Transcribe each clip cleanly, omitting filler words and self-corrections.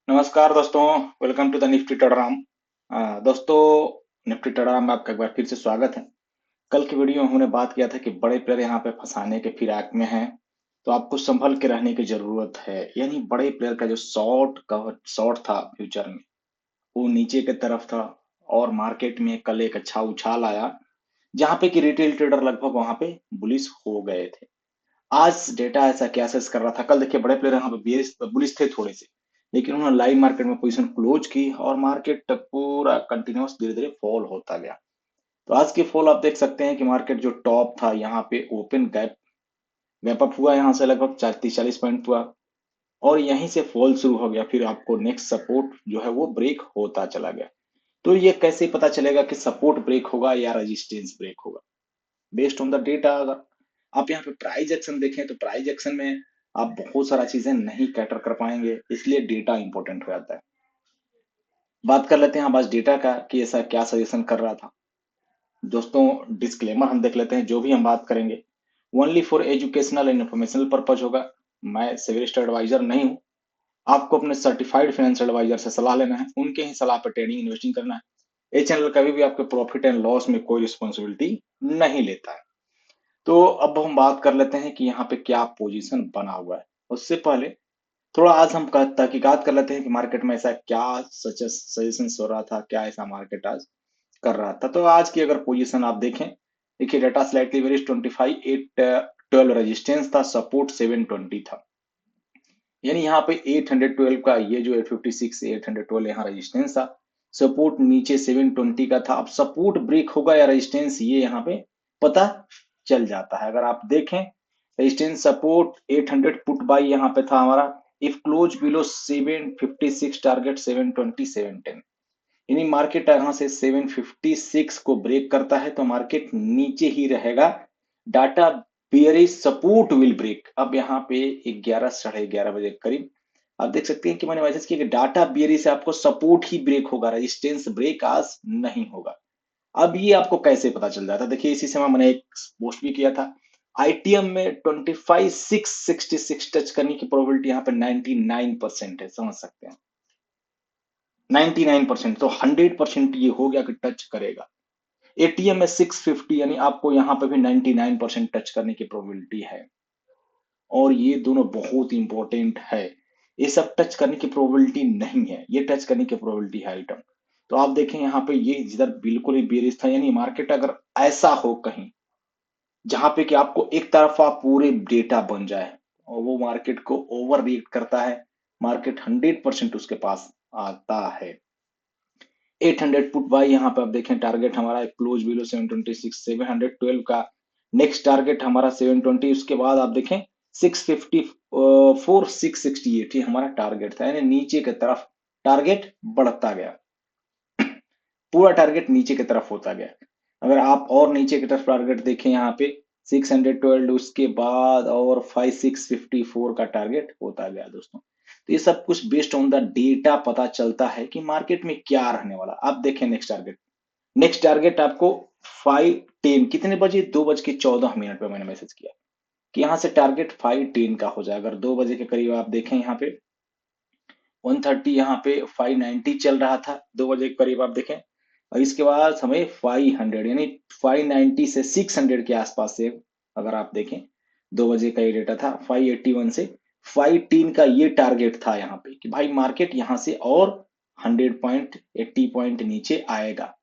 नमस्कार दोस्तों। Welcome to the Nifty टेढ़राम। दोस्तों, निफ्टी टेढ़राम में आपका एक बार फिर से स्वागत है। कल की वीडियो में हमने बात किया था कि बड़े प्लेयर यहाँ पे फंसाने के फिराक में हैं, तो आपको संभल के रहने की जरूरत है। यानी बड़े प्लेयर का जो शॉर्ट था फ्यूचर में, वो नीचे की तरफ था और मार्केट में कल एक अच्छा उछाल आया, जहां पे कि रिटेल ट्रेडर लगभग वहां पे बुलिश हो गए थे। आज डेटा ऐसा क्या सेस कर रहा था। कल देखिए बड़े प्लेयर यहाँ पे बेस बुलिश थे थोड़े से, लेकिन उन्होंने लाइव मार्केट में पोजीशन क्लोज की और मार्केट पूरा कंटिन्यूस धीरे धीरे फॉल होता गया। तो आज की फॉल आप देख सकते हैं कि मार्केट जो टॉप था यहाँ पे ओपन गैप गैप अप हुआ, यहाँ से लगभग 30-40 पॉइंट हुआ और यहीं से फॉल शुरू हो गया। फिर आपको नेक्स्ट सपोर्ट जो है वो ब्रेक होता चला गया। तो ये कैसे पता चलेगा कि सपोर्ट ब्रेक होगा या रेजिस्टेंस ब्रेक होगा? Based on the data. अगर आप यहाँ पे प्राइस एक्शन देखें तो प्राइस एक्शन में आप बहुत सारा चीजें नहीं कैटर कर पाएंगे, इसलिए डेटा इंपॉर्टेंट हो जाता है। बात कर लेते हैं हम आज डेटा का कि ऐसा क्या सजेशन कर रहा था। दोस्तों, डिस्क्लेमर हम देख लेते हैं। जो भी हम बात करेंगे only for educational and informational purpose होगा। मैं सिविलिस्ट एडवाइजर नहीं हूँ। आपको अपने सर्टिफाइड फाइनेंशियल एडवाइजर से सलाह लेना है, उनके ही सलाह पर ट्रेडिंग इन्वेस्टिंग करना है। ये चैनल कभी भी आपके प्रॉफिट एंड लॉस में कोई रिस्पॉन्सिबिलिटी नहीं लेता है। तो अब हम बात कर लेते हैं कि यहाँ पे क्या पोजीशन बना हुआ है। उससे पहले थोड़ा आज हम तहकीकात कर लेते हैं कि मार्केट में ऐसा क्या सजेशन हो रहा था, क्या ऐसा मार्केट आज कर रहा था। तो आज की अगर पोजीशन आप देखें, देखिए डाटा स्लाइटली वेरिज 25,812 रेजिस्टेंस था, सपोर्ट 720 था। यानी यहाँ पे 812 का ये जो 856 812 यहाँ रेजिस्टेंस था, सपोर्ट नीचे 720 का था। अब सपोर्ट ब्रेक होगा या रेजिस्टेंस, ये यहाँ पे पता चल जाता है। अगर आप देखें रेजिस्टेंस सपोर्ट 800 पुट बाई यहाँ पे था हमारा, इफ क्लोज बिलो 756 टारगेट 720 710। यानी मार्केट यहाँ से 756 को ब्रेक करता है तो मार्केट नीचे ही रहेगा। Data bearish support will break. अब यहाँ पे 11 11:30 बजे के करीब आप देख सकते हैं कि मैंने मैसेज किया कि डाटा बियरिश से आपको सपोर्ट ही ब्रेक होगा, रेजिस्टेंस ब्रेक आज नहीं होगा। अब ये आपको कैसे पता चल जाता है? देखिए इसी समय मैंने एक पोस्ट भी किया था। आईटीएम में 25,666 टच करने की प्रोबेबिलिटी यहाँ पे 99% है, समझ सकते हैं। 99%, तो 100% ये हो गया कि टच करेगा। एटीएम में 650, यानी आपको यहाँ पे भी 99% टच करने की प्रोबेबिलिटी है। और ये दोनों बहुत इंपॉर्टेंट है। ये सब टच करने की प्रोबेबिलिटी नहीं है, ये टच करने की प्रोबेबिलिटी है आइटम। तो आप देखें यहाँ पे ये जिधर बिल्कुल ही बेरिश था, यानी मार्केट अगर ऐसा हो कहीं जहां पे कि आपको एक तरफा पूरे डेटा बन जाए और वो मार्केट को ओवर रिएक्ट करता है, मार्केट 100% उसके पास आता है। 800 पुट बाई यहाँ पे आप देखें टारगेट हमारा क्लोज बिलो 726 712 का नेक्स्ट टारगेट हमारा 720। उसके बाद आप देखें 654 668 ये हमारा टारगेट था, यानी नीचे की तरफ टारगेट बढ़ता गया, पूरा टारगेट नीचे की तरफ होता गया। अगर आप और नीचे की तरफ टारगेट देखें यहाँ पे 612, उसके बाद और 5654 का टारगेट होता गया दोस्तों। तो ये सब कुछ बेस्ड ऑन द डेटा पता चलता है कि मार्केट में क्या रहने वाला। आप देखें नेक्स्ट टारगेट आपको 510 कितने बजे, 2:14 पे मैंने मैसेज किया कि यहाँ से टारगेट 510 का हो जाए। अगर 2 बजे के करीब आप देखें यहाँ पे 130, यहाँ पे 590 चल रहा था 2 बजे के करीब आप देखें, और इसके बाद हमें 500 यानी 590 से 600 के आसपास से अगर आप देखें 2 बजे का ये डेटा था 581 से 510 का ये टारगेट था यहाँ पे कि भाई मार्केट यहाँ से और 100 पॉइंट 80 पॉइंट नीचे आएगा।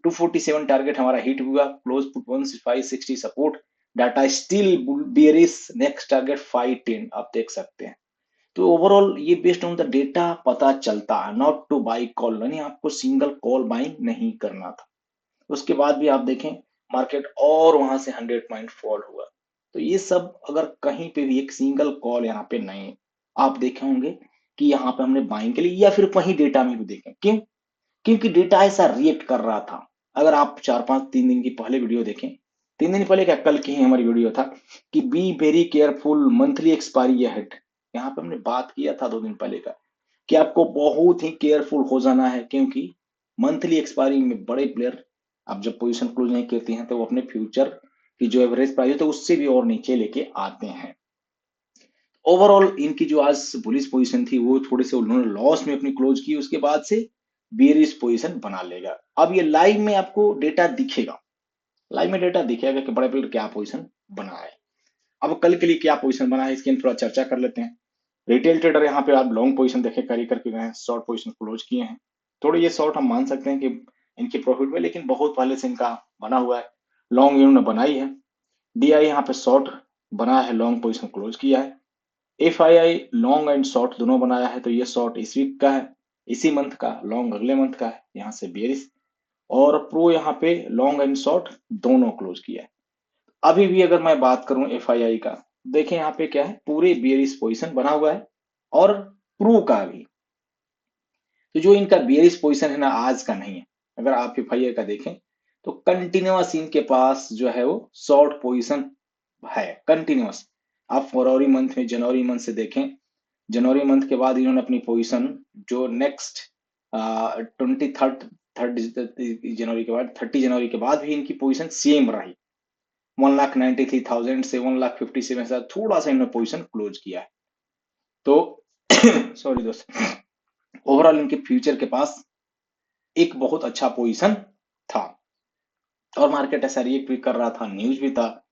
247 टारगेट हमारा हिट हुआ, close put 1560 support, data still bearish, next target 510 आप देख सकते हैं। तो ओवरऑल ये बेस्ड ऑन द डेटा पता चलता है, नॉट टू बाई कॉल, यानी आपको सिंगल कॉल बाइंग नहीं करना था। उसके बाद भी आप देखें मार्केट और वहां से 100 पॉइंट फॉल हुआ। तो ये सब अगर कहीं पे भी एक सिंगल कॉल यहाँ पे नहीं है, आप देखे होंगे कि यहाँ पे हमने बाइंग के लिए या फिर कहीं डेटा में भी देखें, क्यों? क्योंकि डेटा ऐसा रिएक्ट कर रहा था। अगर आप 4-5 3 दिन की पहले वीडियो देखें, 3 दिन पहले क्या, कल की ही हमारी वीडियो था कि be very careful monthly expiry ahead. यहाँ पे हमने बात किया था 2 दिन पहले का कि आपको बहुत ही केयरफुल हो जाना है, क्योंकि मंथली एक्सपायरी में बड़े प्लेयर अब जब पोजीशन क्लोज नहीं करते हैं तो वो अपने फ्यूचर की जो एवरेज प्राइस है तो उससे भी और नीचे लेके आते हैं। ओवरऑल इनकी जो आज बुलिश पोजीशन थी वो थोड़े से उन्होंने लॉस में अपनी क्लोज की, उसके बाद से बेयरिश पोजीशन बना लेगा। अब ये लाइव में आपको डेटा दिखेगा, लाइव में डेटा दिखेगा कि बड़े प्लेयर क्या पोजीशन बना है। अब कल के लिए क्या पोजीशन बना है इसकी हम थोड़ा चर्चा कर लेते हैं। रिटेल ट्रेडर यहाँ पे आप लॉन्ग पोजीशन देखे कैरी करके गए हैं, शॉर्ट पोजीशन क्लोज किए हैं। थोड़े ये शॉर्ट हम मान सकते हैं कि इनके प्रॉफिट में, लेकिन बहुत पहले से इनका बना हुआ है, लॉन्ग इन्होंने बनाई है। डीआई यहाँ पे शॉर्ट बना है, लॉन्ग पोजीशन क्लोज किया है। F I I long and short दोनों बनाया है, तो ये शॉर्ट इस वीक का है, इसी मंथ का, लॉन्ग अगले मंथ का है, यहाँ से बेरिश। और प्रो यहाँ पे लॉन्ग एंड शॉर्ट दोनों क्लोज किया है। अभी भी अगर मैं बात करूं एफ आई आई का, देखें यहाँ पे क्या है, पूरे बेरिश पोजीशन बना हुआ है, और प्रो का भी। तो जो इनका बेरिश पोजीशन है ना, आज का नहीं है। अगर आप एफ आई आई का देखें तो कंटिन्यूअस इनके पास जो है वो शॉर्ट पोजीशन है, कंटिन्यूअस। आप फरवरी मंथ में, जनवरी मंथ से देखें, जनवरी मंथ के बाद इन्होंने अपनी पोजीशन जो नेक्स्ट 23 थर्ड जनवरी के बाद, 30 जनवरी के बाद भी इनकी पोजीशन सेम रही। 1,93,000 से 1,57,000 थोड़ा सा इन्होंने पोजीशन क्लोज किया है। तो सॉरी दोस्त, ओवरऑल इनके फ्यूचर के पास एक बहुत अच्छा पोजीशन था, और मार्केट ऐसा रिएक्ट भी कर रहा था, न्यूज भी था।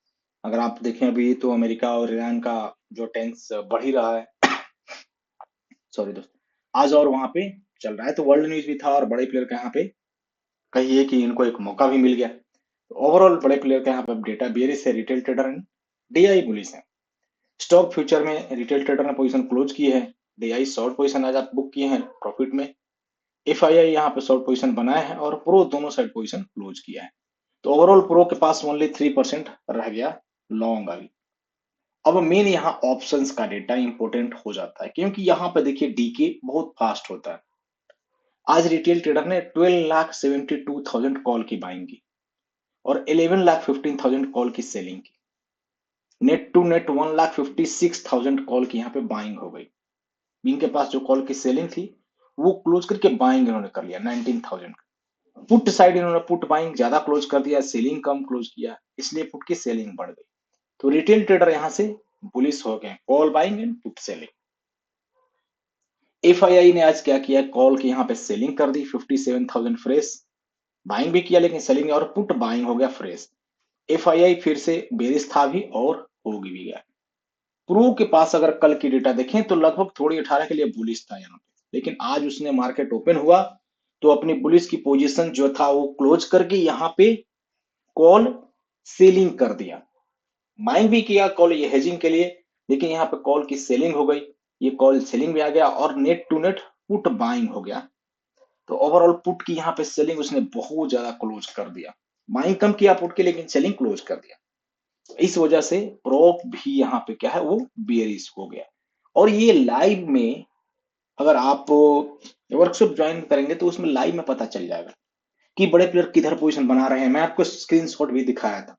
अगर आप देखें अभी तो अमेरिका और ईरान का जो टेंस बढ़ ही रहा है, सॉरी दोस्त, आज और वहां पे चल रहा है, तो वर्ल्ड न्यूज भी था, और बड़े प्लेयर का यहाँ पे कहिए कि इनको एक मौका भी मिल गया। तो ओवरऑल बड़े प्लेयर का यहाँ पे डेटा बेरिश है, retail trader and DI bullish है। स्टॉक फ्यूचर में रिटेल ट्रेडर ने पोजीशन क्लोज की है, डीआई शॉर्ट पोजीशन आज आप बुक किए हैं प्रॉफिट में, एफ आई आई यहाँ पे शॉर्ट पोजीशन बनाया है, और प्रो दोनों साइड पोजीशन क्लोज किया है। तो ओवरऑल प्रो के पास ओनली 3% रह गया लॉन्ग अभी। अब मेन यहाँ ऑप्शंस का डेटा इंपॉर्टेंट हो जाता है, क्योंकि यहाँ पे देखिए डीके बहुत फास्ट होता है। आज रिटेल ट्रेडर ने 12,72,000 कॉल की बाइंग की, और 11,15,000 कॉल की सेलिंग की। नेट टू नेट 1,56,000 कॉल की यहाँ पे बाइंग हो गई। इनके पास जो कॉल की सेलिंग थी वो क्लोज करके बाइंग इन्होंने कर लिया 19,000। पुट साइड इन्होंने पुट बाइंग ज्यादा क्लोज कर दिया, सेलिंग कम क्लोज किया, इसलिए पुट की सेलिंग बढ़ गई। तो रिटेल ट्रेडर यहां से बुलिश हो गए, call buying and put selling. FII ने आज क्या किया, कॉल की यहाँ पे सेलिंग कर दी 57,000 फ्रेश, बाइंग भी किया लेकिन सेलिंग, और पुट बाइंग हो गया फ्रेश। एफआईआई फिर से बेरिश था भी और होगी भी गया। प्रो के पास अगर कल की डेटा देखें तो लगभग थोड़ी 18 के लिए बुलिश था यहाँ पे, लेकिन आज उसने मार्केट ओपन हुआ तो अपनी बुलिश की पोजीशन जो था वो क्लोज करके यहाँ पे कॉल सेलिंग कर दिया। बाइंग भी किया कॉल ये हेजिंग के लिए, लेकिन यहाँ पे कॉल की सेलिंग हो गई, ये कॉल सेलिंग भी आ गया, और net to net put buying हो गया। तो ओवरऑल पुट की यहाँ पे सेलिंग उसने बहुत ज्यादा क्लोज कर दिया। बाइंग कम किया पुट के, लेकिन सेलिंग क्लोज कर दिया। इस वजह से प्रॉप भी यहाँ पे क्या है वो बेयरिश हो गया। और ये लाइव में अगर आप वर्कशॉप ज्वाइन करेंगे तो उसमें लाइव में पता चल जाएगा कि बड़े प्लेयर किधर पोजीशन बना रहे हैं। मैं आपको स्क्रीनशॉट भी दिखाया था।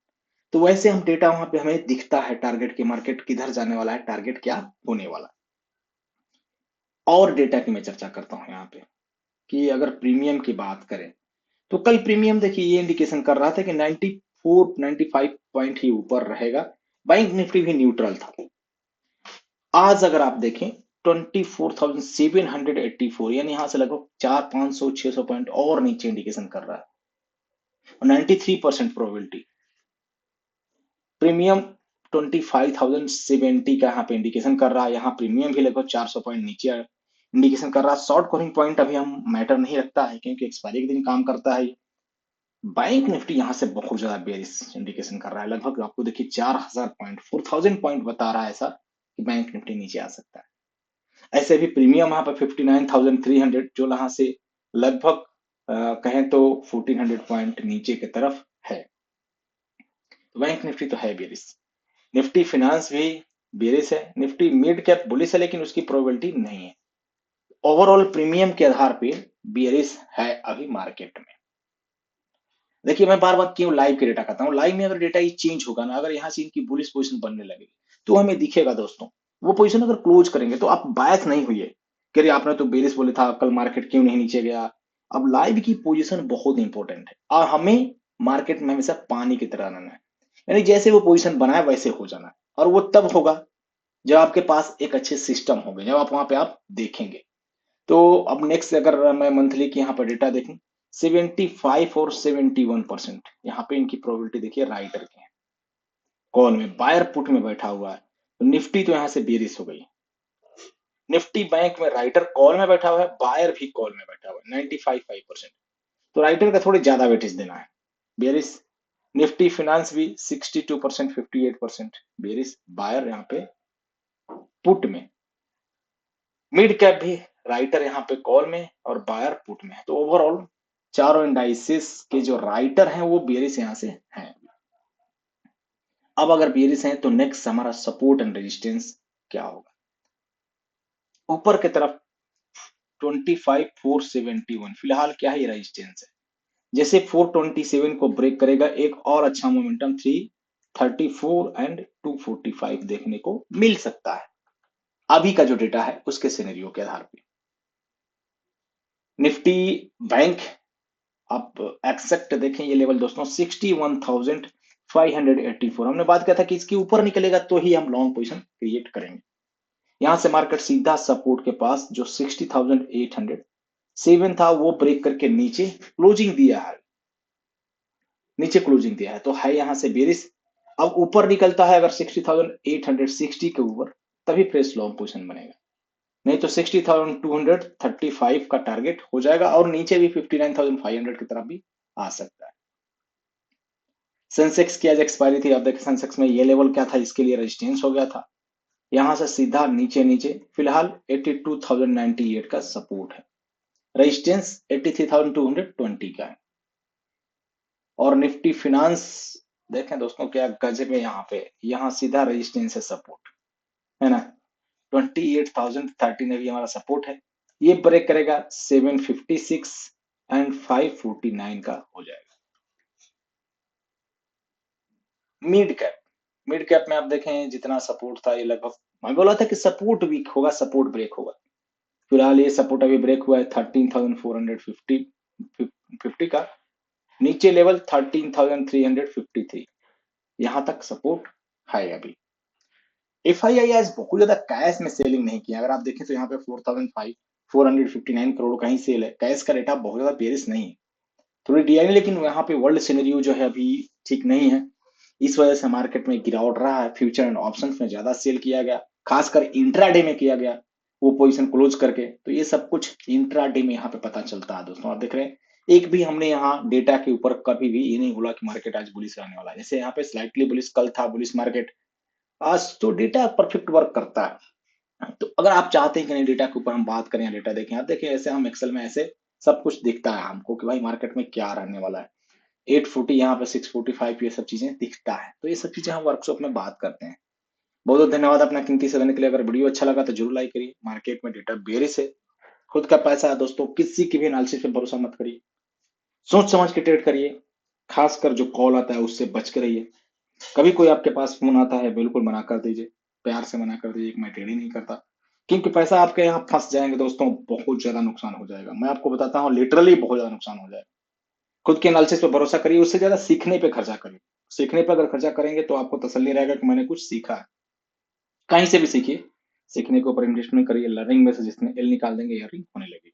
तो वैसे हम डेटा वहां पे हमें दिखता है, टारगेट की मार्केट किधर जाने वाला है, टारगेट क्या होने वाला। और डेटा की मैं चर्चा करता हूं यहाँ पे, कि अगर प्रीमियम की बात करें तो कल प्रीमियम देखिए ये इंडिकेशन कर रहा था कि 94 95 पॉइंट ही ऊपर रहेगा। बैंक निफ्टी भी न्यूट्रल था। आज अगर आप देखें 24,784, यानी यहां से लगभग 400 500 600 पॉइंट और नीचे इंडिकेशन कर रहा है, और 93% प्रोबेबिलिटी। प्रीमियम 25,070 का यहाँ पे इंडिकेशन कर रहा है, यहाँ प्रीमियम भी लगभग 400 पॉइंट नीचे इंडिकेशन कर रहा है। शॉर्ट कवरिंग पॉइंट अभी हम मैटर नहीं रखता है, क्योंकि एक्सपायरी के दिन काम करता है। बैंक निफ्टी यहाँ से बहुत ज्यादा बेरिश इंडिकेशन कर रहा है, लगभग आपको देखिए 4,000 पॉइंट 4,000 पॉइंट बता रहा है ऐसा कि बैंक निफ्टी नीचे आ सकता है। ऐसे भी प्रीमियम यहाँ पर 59,300, जो यहाँ से लगभग कहें तो 1,400 पॉइंट नीचे की तरफ है। तो बैंक निफ्टी तो है बेरिश। निफ्टी फिनांस भी बेरिश है, निफ्टी मिड कैप बुलिश है, लेकिन उसकी प्रोबेबिलिटी नहीं है। ओवरऑल प्रीमियम के आधार पे बेरिश है अभी मार्केट में। देखिए मैं बार बार क्यों लाइव के डेटा कहता हूँ, लाइव में अगर डेटा ये चेंज होगा ना, अगर यहाँ से इनकी बुलिश पोजीशन बनने लगेगी तो हमें दिखेगा दोस्तों। वो पोजीशन अगर क्लोज करेंगे तो आप बायस नहीं हुई कि अरे आपने तो बेरिश बोले था, कल मार्केट क्यों नहीं नीचे गया। अब लाइव की पोजीशन बहुत इंपॉर्टेंट है, और हमें मार्केट में हमेशा पानी की तरह रहना है, यानी जैसे वो पोजीशन बनाए वैसे हो जाना है, और वो तब होगा जब आपके पास एक अच्छे सिस्टम होंगे, जब आप वहां पे आप देखेंगे। तो अब नेक्स्ट अगर मैं मंथली की यहाँ पर डेटा देखूं, 75 और 71% यहाँ पे इनकी प्रोबेबिलिटी देखिए राइटर की है। कॉल में बायर पुट में बैठा हुआ है, तो निफ्टी तो यहाँ से बेरिश हो गई। निफ्टी बैंक में राइटर कॉल में बैठा हुआ है, बायर भी कॉल में बैठा हुआ है 95%। तो राइटर का थोड़ी ज्यादा वेटेज देना है, बेरिश। निफ्टी फिनांस भी 62%, 58% बेरिश, बायर यहाँ पे पुट में। मिड कैप भी राइटर यहाँ पे कॉल में और बायर पुट में है। तो ओवरऑल चारों इंडाइसिस के जो राइटर हैं वो बेरिश यहाँ से हैं। अब अगर बेरिश हैं तो नेक्स्ट हमारा सपोर्ट एंड रेजिस्टेंस क्या होगा? ऊपर की तरफ 25,471 फिलहाल क्या है, ये रेजिस्टेंस है। जैसे 427 को ब्रेक करेगा, एक और अच्छा मोमेंटम 334 एंड 245 देखने को मिल सकता है, अभी का जो डेटा है उसके सिनेरियो के आधार पे। निफ्टी बैंक आप एक्सेप्ट देखें, ये लेवल दोस्तों 61,584। हमने बात किया था कि इसके ऊपर निकलेगा तो ही हम लॉन्ग पोजीशन क्रिएट करेंगे। यहां से मार्केट सीधा सपोर्ट के पास जो 60,807 था वो ब्रेक करके नीचे क्लोजिंग दिया है, नीचे क्लोजिंग दिया है, तो है यहां से बेरिश। अब ऊपर निकलता है अगर 60,860 के ऊपर, तभी फ्रेश लॉन्ग पोजीशन बनेगा, नहीं तो 60,235 का टारगेट हो जाएगा और नीचे भी 59,500 की तरफ भी आ सकता है। सेंसेक्स की आज एक्सपायरी थी, अब देखिए सेंसेक्स में ये लेवल क्या था, इसके लिए रेजिस्टेंस हो गया था, यहां से सीधा नीचे नीचे फिलहाल 82,098 का सपोर्ट है, रेजिस्टेंस 83,220 का है। और निफ्टी फिनांस देखें दोस्तों क्या गजब है, यहाँ पे यहाँ सीधा रेजिस्टेंस है, सपोर्ट है ना, 28,013 अभी हमारा सपोर्ट है, ये ब्रेक करेगा 756 एंड 549 का हो जाएगा। मिड कैप, मिड कैप में आप देखें जितना सपोर्ट था ये लगभग, मैं बोला था कि सपोर्ट वीक होगा, सपोर्ट ब्रेक होगा। फिलहाल ये सपोर्ट अभी ब्रेक हुआ है 13,450 का, नीचे लेवल 13,353, यहां तक सपोर्ट है अभी। एफआईआई आज बहुत ज्यादा कैश में सेलिंग नहीं किया, अगर आप देखें तो यहाँ पे 4,459 करोड़ का ही सेल है, कैश का डेटा बहुत ज्यादा बेरिश नहीं है, थोड़ी डीआई, लेकिन यहाँ पे वर्ल्ड सिनेरियो जो है अभी ठीक नहीं है, इस वजह से मार्केट में गिरावट रहा है। फ्यूचर एंड ऑप्शंस में ज्यादा सेल किया गया, खासकर इंट्राडे में किया गया, वो पोजीशन क्लोज करके, तो ये सब कुछ इंट्राडे में यहाँ पे पता चलता है दोस्तों। आप देख रहे हैं एक भी हमने यहाँ डेटा के ऊपर कभी भी ये नहीं बोला कि मार्केट आज बुलिश रहने वाला है, जैसे यहाँ पे स्लाइटली बुलिश कल था बुलिश मार्केट, आज तो डेटा परफेक्ट वर्क करता है। तो अगर आप चाहते हैं कि नहीं डेटा के ऊपर हम बात करें या डेटा देखें, आप देखिए ऐसे हम एक्सेल में ऐसे सब कुछ दिखता है हमको कि भाई मार्केट में क्या रहने वाला है, 840 यहाँ पे 645 ये सब चीजें दिखता है, तो ये सब चीजें हम वर्कशॉप में बात करते हैं। बहुत बहुत धन्यवाद अपना कीमती समय देने के लिए। अगर वीडियो अच्छा लगा तो जरूर लाइक करिए। मार्केट में डेटा बेरिश है, खुद का पैसा है दोस्तों, किसी की भी एनालिसिस पे भरोसा मत करिए, सोच समझ के ट्रेड करिए, खासकर जो कॉल आता है उससे बच के रहिए। कभी कोई आपके पास फोन आता है बिल्कुल मना कर दीजिए, प्यार से मना कर दीजिए कि मैं ट्रेड ही नहीं करता, क्योंकि पैसा आपके यहाँ फंस जाएंगे दोस्तों, बहुत ज्यादा नुकसान हो जाएगा, मैं आपको बताता हूँ लिटरली बहुत ज्यादा नुकसान हो जाएगा। खुद के एनालिसिस पे भरोसा करिए, उससे ज्यादा सीखने पे खर्चा करिए। सीखने पे अगर खर्चा करेंगे तो आपको तसल्ली रहेगा कि मैंने कुछ सीखा है, कहीं से भी सीखिए, सीखने के ऊपर इन्वेस्टमेंट करिए, लर्निंग में से जिसने एल निकाल देंगे अर्निंग होने लगेगी।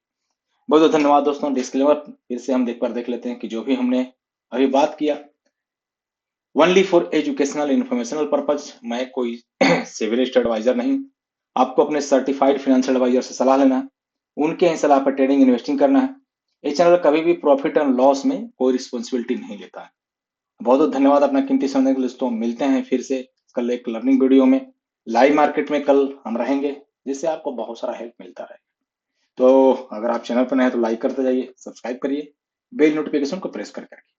बहुत बहुत धन्यवाद दोस्तों। डिस्क्लेमर फिर से हम देख लेते हैं कि जो भी हमने अभी बात किया only for educational informational purpose, मैं कोई सिविल एडवाइजर नहीं, आपको अपने सर्टिफाइड फाइनेंशियल एडवाइजर से सलाह लेना है, उनके ही सलाह पर ट्रेडिंग इन्वेस्टिंग करना है। ये चैनल कभी भी प्रॉफिट एंड लॉस में कोई रिस्पॉन्सिबिलिटी नहीं लेता है। बहुत बहुत धन्यवाद अपना कीमती समय के लिए दोस्तों, मिलते हैं फिर से कल एक लर्निंग वीडियो में, लाइव मार्केट में कल हम रहेंगे, जिससे आपको बहुत सारा हेल्प मिलता रहे। तो अगर आप चैनल पर नए हैं तो लाइक करते जाइए, सब्सक्राइब करिए, बेल नोटिफिकेशन को प्रेस करके रखिए।